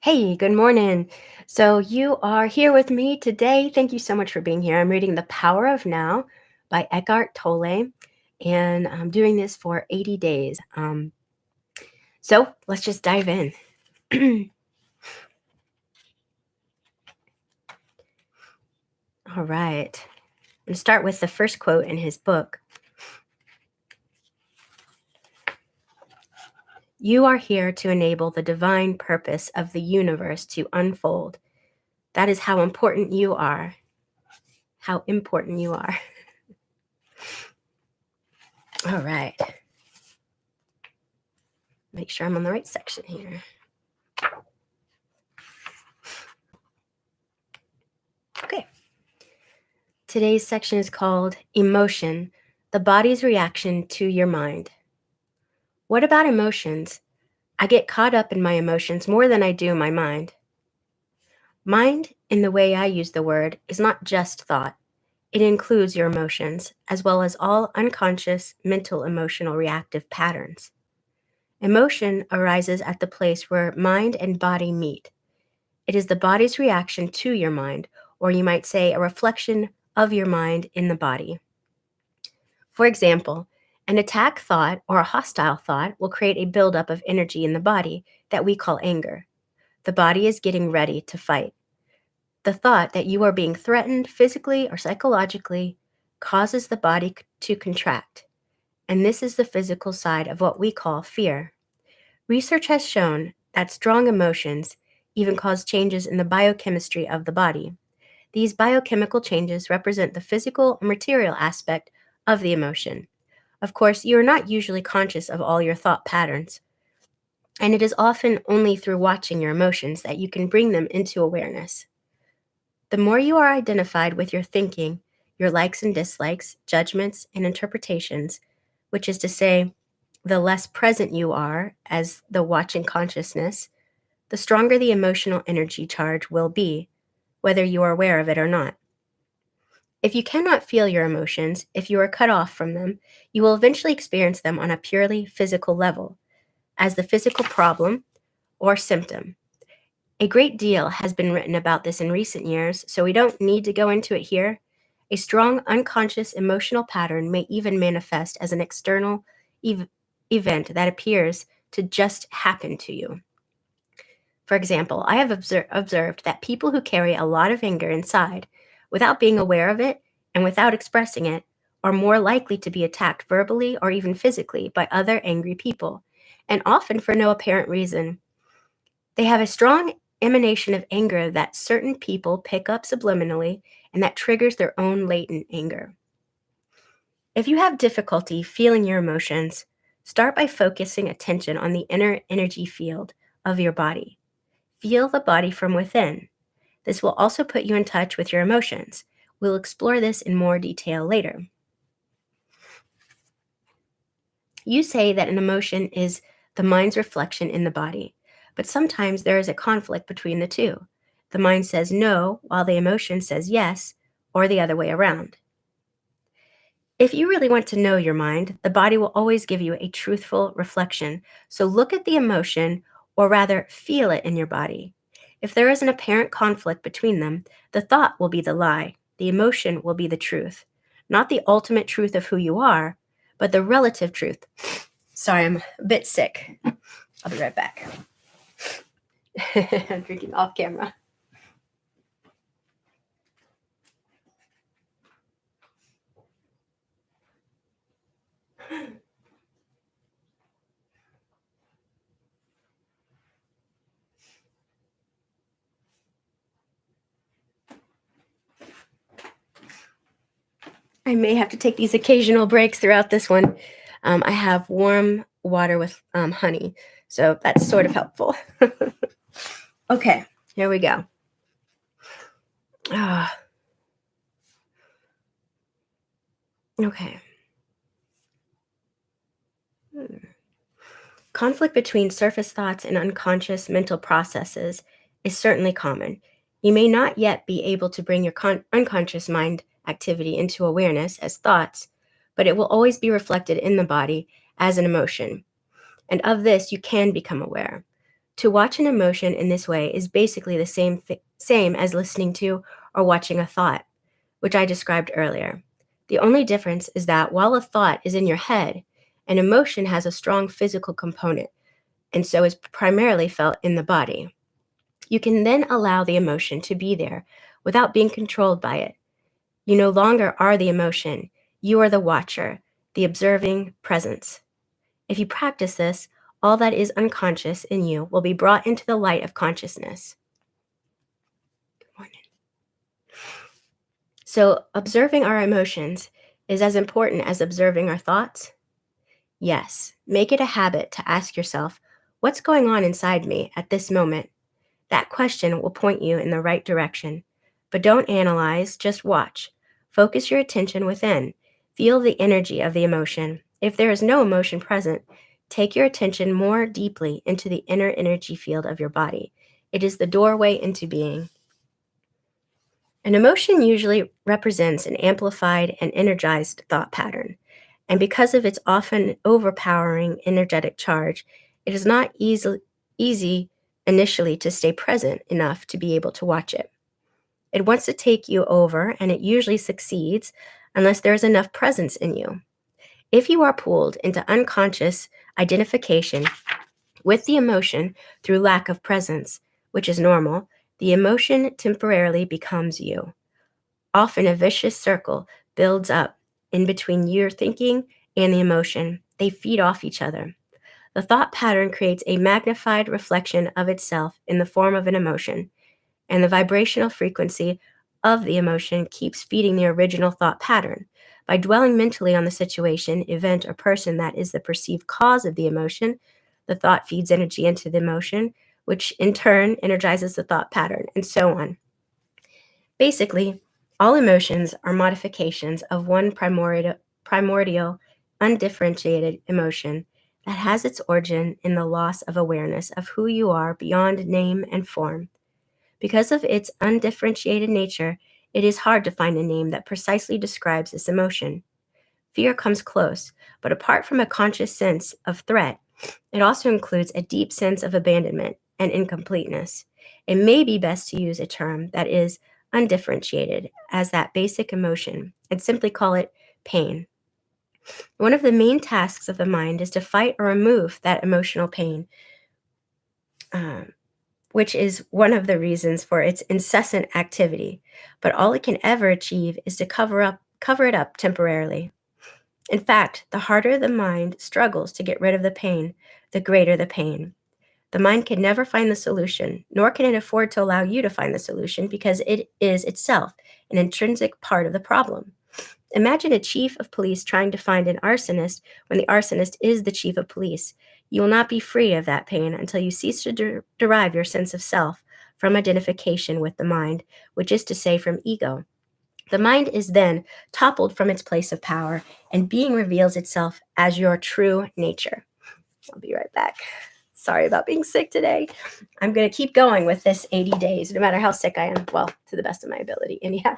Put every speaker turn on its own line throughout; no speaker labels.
Hey, good morning. So you are here with me today. Thank you so much for being here. I'm reading The Power of Now by Eckhart Tolle, and I'm doing this for 80 days. So let's just dive in. All right. I'm going to start with the first quote in his book. You are here to enable the divine purpose of the universe to unfold. That is how important you are. How important you are. All right. Make sure I'm on the right section here. Okay. Today's section is called Emotion, the body's reaction to your mind. What about emotions? I get caught up in my emotions more than I do my mind. Mind, in the way I use the word, is not just thought. It includes your emotions, as well as all unconscious, mental, emotional, reactive patterns. Emotion arises at the place where mind and body meet. It is the body's reaction to your mind, or you might say a reflection of your mind in the body. For example, an attack thought or a hostile thought will create a buildup of energy in the body that we call anger. The body is getting ready to fight. The thought that you are being threatened physically or psychologically causes the body to contract. And this is the physical side of what we call fear. Research has shown that strong emotions even cause changes in the biochemistry of the body. These biochemical changes represent the physical or material aspect of the emotion. Of course, you are not usually conscious of all your thought patterns, and it is often only through watching your emotions that you can bring them into awareness. The more you are identified with your thinking, your likes and dislikes, judgments, and interpretations, which is to say, the less present you are as the watching consciousness, the stronger the emotional energy charge will be, whether you are aware of it or not. If you cannot feel your emotions, if you are cut off from them, you will eventually experience them on a purely physical level, as the physical problem or symptom. A great deal has been written about this in recent years, so we don't need to go into it here. A strong unconscious emotional pattern may even manifest as an external event that appears to just happen to you. For example, I have observed that people who carry a lot of anger inside, without being aware of it and without expressing it, are more likely to be attacked verbally or even physically by other angry people, and often for no apparent reason. They have a strong emanation of anger that certain people pick up subliminally and that triggers their own latent anger. If you have difficulty feeling your emotions, start by focusing attention on the inner energy field of your body. Feel the body from within. This will also put you in touch with your emotions. We'll explore this in more detail later. You say that an emotion is the mind's reflection in the body, but sometimes there is a conflict between the two. The mind says no, while the emotion says yes, or the other way around. If you really want to know your mind, the body will always give you a truthful reflection. So look at the emotion, or rather, feel it in your body. If there is an apparent conflict between them, the thought will be the lie, the emotion will be the truth. Not the ultimate truth of who you are, but the relative truth. Sorry, I'm a bit sick. I'll be right back. I'm drinking off camera. I may have to take these occasional breaks throughout this one. I have warm water with honey, so that's sort of helpful. Okay, here we go. Ah, okay. Hmm. Conflict between surface thoughts and unconscious mental processes is certainly common. You may not yet be able to bring your unconscious mind activity into awareness as thoughts, but it will always be reflected in the body as an emotion. And of this, you can become aware. To watch an emotion in this way is basically the same as listening to or watching a thought, which I described earlier. The only difference is that while a thought is in your head, an emotion has a strong physical component and so is primarily felt in the body. You can then allow the emotion to be there without being controlled by it. You no longer are the emotion, you are the watcher, the observing presence. If you practice this, all that is unconscious in you will be brought into the light of consciousness. So, observing our emotions is as important as observing our thoughts? Yes. Make it a habit to ask yourself, what's going on inside me at this moment? That question will point you in the right direction. But don't analyze, just watch. Focus your attention within. Feel the energy of the emotion. If there is no emotion present, take your attention more deeply into the inner energy field of your body. It is the doorway into being. An emotion usually represents an amplified and energized thought pattern. And because of its often overpowering energetic charge, it is not easy initially to stay present enough to be able to watch it. It wants to take you over, and it usually succeeds unless there is enough presence in you. If you are pulled into unconscious identification with the emotion through lack of presence, which is normal, the emotion temporarily becomes you. Often a vicious circle builds up in between your thinking and the emotion. They feed off each other. The thought pattern creates a magnified reflection of itself in the form of an emotion, and the vibrational frequency of the emotion keeps feeding the original thought pattern. By dwelling mentally on the situation, event, or person that is the perceived cause of the emotion, the thought feeds energy into the emotion, which in turn energizes the thought pattern, and so on. Basically, all emotions are modifications of one primordial, undifferentiated emotion that has its origin in the loss of awareness of who you are beyond name and form. Because of its undifferentiated nature, it is hard to find a name that precisely describes this emotion. Fear comes close, but apart from a conscious sense of threat, it also includes a deep sense of abandonment and incompleteness. It may be best to use a term that is undifferentiated as that basic emotion and simply call it pain. One of the main tasks of the mind is to fight or remove that emotional pain, which is one of the reasons for its incessant activity. But all it can ever achieve is to cover it up temporarily. In fact, the harder the mind struggles to get rid of the pain, the greater the pain. The mind can never find the solution, nor can it afford to allow you to find the solution because it is itself an intrinsic part of the problem. Imagine a chief of police trying to find an arsonist when the arsonist is the chief of police. You will not be free of that pain until you cease to derive your sense of self from identification with the mind, which is to say, from ego. The mind is then toppled from its place of power, and being reveals itself as your true nature. I'll be right back. Sorry about being sick today. I'm going to keep going with this 80 days, no matter how sick I am. Well, to the best of my ability, anyhow.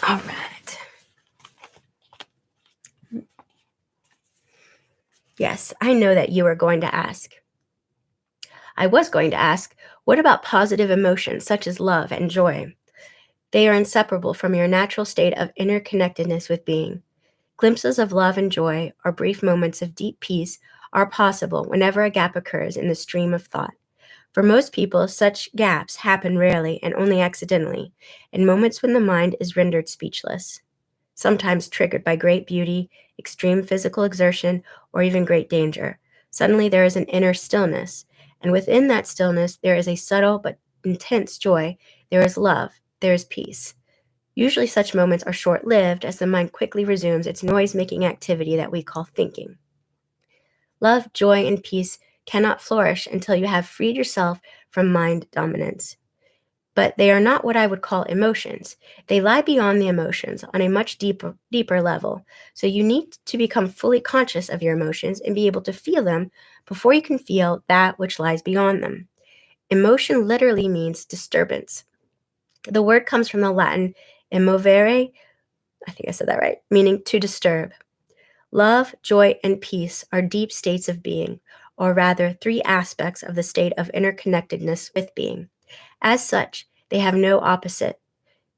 All right. Yes, I know that you are going to ask. I was going to ask, what about positive emotions such as love and joy? They are inseparable from your natural state of interconnectedness with being. Glimpses of love and joy, or brief moments of deep peace, are possible whenever a gap occurs in the stream of thought. For most people, such gaps happen rarely and only accidentally, in moments when the mind is rendered speechless, sometimes triggered by great beauty, extreme physical exertion, or even great danger. Suddenly there is an inner stillness, and within that stillness there is a subtle but intense joy. There is love, there is peace. Usually such moments are short-lived as the mind quickly resumes its noise-making activity that we call thinking. Love, joy, and peace cannot flourish until you have freed yourself from mind dominance. but they are not what I would call emotions. They lie beyond the emotions on a much deeper level. So you need to become fully conscious of your emotions and be able to feel them before you can feel that which lies beyond them. Emotion literally means disturbance. The word comes from the Latin emovere, I think I said that right, meaning to disturb. Love, joy, and peace are deep states of being, or rather, three aspects of the state of interconnectedness with being. As such, they have no opposite.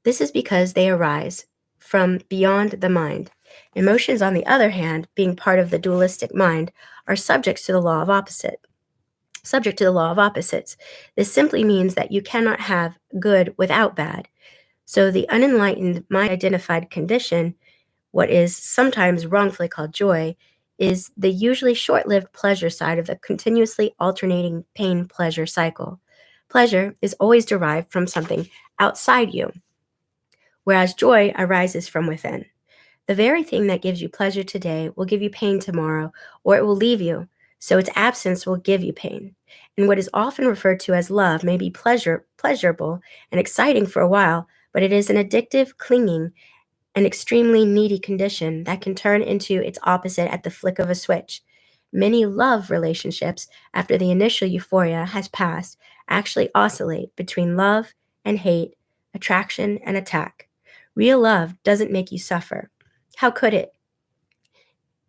This is because they arise from beyond the mind. Emotions, on the other hand, being part of the dualistic mind, are subject to the law of opposites. This simply means that you cannot have good without bad. So the unenlightened mind identified condition, what is sometimes wrongfully called joy, is the usually short-lived pleasure side of the continuously alternating pain-pleasure cycle. Pleasure is always derived from something outside you, whereas joy arises from within. The very thing that gives you pleasure today will give you pain tomorrow, or it will leave you, so its absence will give you pain. And what is often referred to as love may be pleasurable and exciting for a while, but it is an addictive, clinging, an extremely needy condition that can turn into its opposite at the flick of a switch. Many love relationships, after the initial euphoria has passed, actually oscillate between love and hate, attraction and attack. Real love doesn't make you suffer. How could it?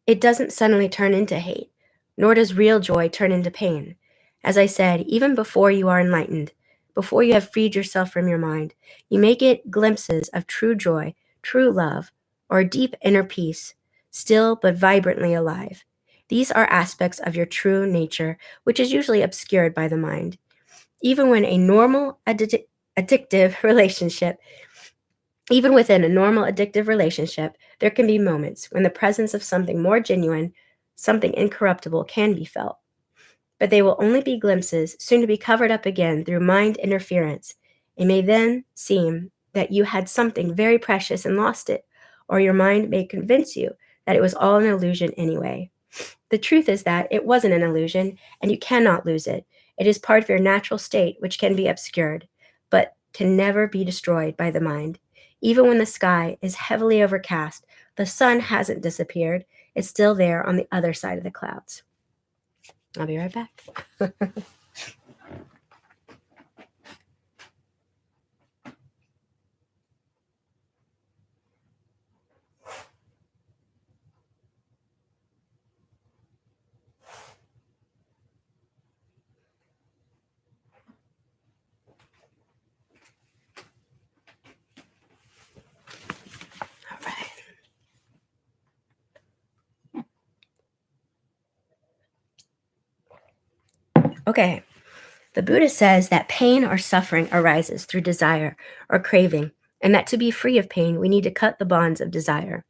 It doesn't suddenly turn into hate, nor does real joy turn into pain. As I said, even before you are enlightened, before you have freed yourself from your mind, you may get glimpses of true joy, true love, or deep inner peace, still but vibrantly alive. These are aspects of your true nature, which is usually obscured by the mind. Even when a normal addictive relationship Even within a normal addictive relationship, there can be moments when the presence of something more genuine, something incorruptible, can be felt. But they will only be glimpses, soon to be covered up again through mind interference. It may then seem that you had something very precious and lost it, or your mind may convince you that it was all an illusion anyway. The truth is that it wasn't an illusion, and you cannot lose it. It is part of your natural state, which can be obscured, but can never be destroyed by the mind. Even when the sky is heavily overcast, the sun hasn't disappeared. It's still there on the other side of the clouds. I'll be right back. All right. Okay. The Buddha says that pain or suffering arises through desire or craving, and that to be free of pain, we need to cut the bonds of desire.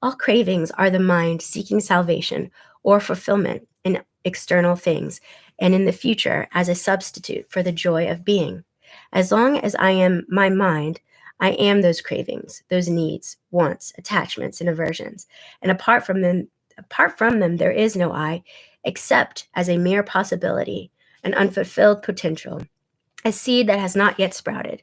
All cravings are the mind seeking salvation or fulfillment in external things and in the future as a substitute for the joy of being. As long as I am my mind, I am those cravings, those needs, wants, attachments, and aversions. And apart from them, there is no I, except as a mere possibility, an unfulfilled potential, a seed that has not yet sprouted.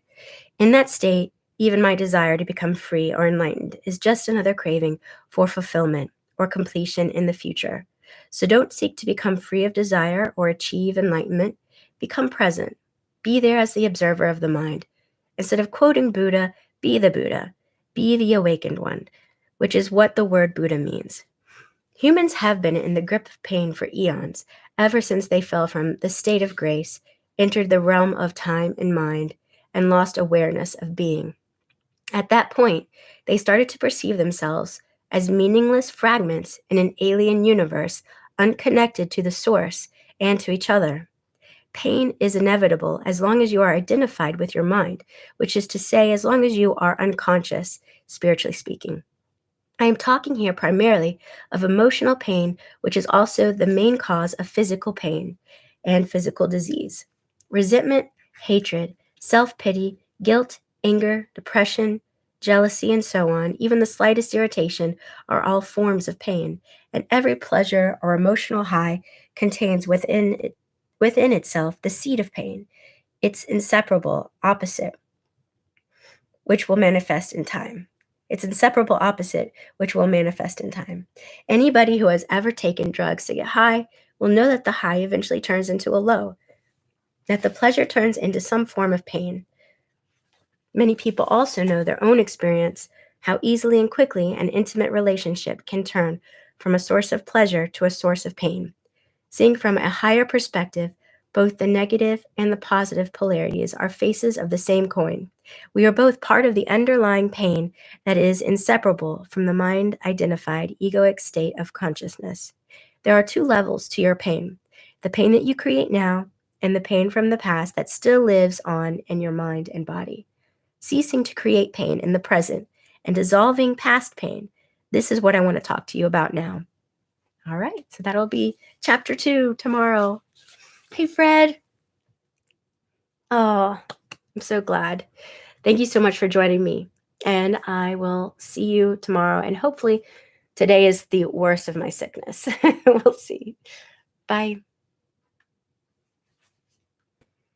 In that state, even my desire to become free or enlightened is just another craving for fulfillment or completion in the future. So don't seek to become free of desire or achieve enlightenment. Become present. Be there as the observer of the mind. Instead of quoting Buddha, be the Buddha. Be the awakened one, which is what the word Buddha means. Humans have been in the grip of pain for eons, ever since they fell from the state of grace, entered the realm of time and mind, and lost awareness of being. At that point, they started to perceive themselves as meaningless fragments in an alien universe, unconnected to the source and to each other. Pain is inevitable as long as you are identified with your mind, which is to say, as long as you are unconscious, spiritually speaking. I am talking here primarily of emotional pain, which is also the main cause of physical pain and physical disease. Resentment, hatred, self pity, guilt, anger, depression, jealousy, and so on, even the slightest irritation, are all forms of pain, and every pleasure or emotional high contains within itself the seed of pain. its inseparable opposite, which will manifest in time. Its inseparable opposite, which will manifest in time. Anybody who has ever taken drugs to get high will know that the high eventually turns into a low, that the pleasure turns into some form of pain. Many people also know their own experience, how easily and quickly an intimate relationship can turn from a source of pleasure to a source of pain. Seeing from a higher perspective, both the negative and the positive polarities are faces of the same coin. We are both part of the underlying pain that is inseparable from the mind identified egoic state of consciousness. There are two levels to your pain: the pain that you create now, and the pain from the past that still lives on in your mind and body. Ceasing to create pain in the present and dissolving past pain. This is what I want to talk to you about now. All right, so that'll be chapter 2 tomorrow. Hey, Fred. Oh, I'm so glad. Thank you so much for joining me. And I will see you tomorrow. And hopefully, today is the worst of my sickness. We'll see. Bye.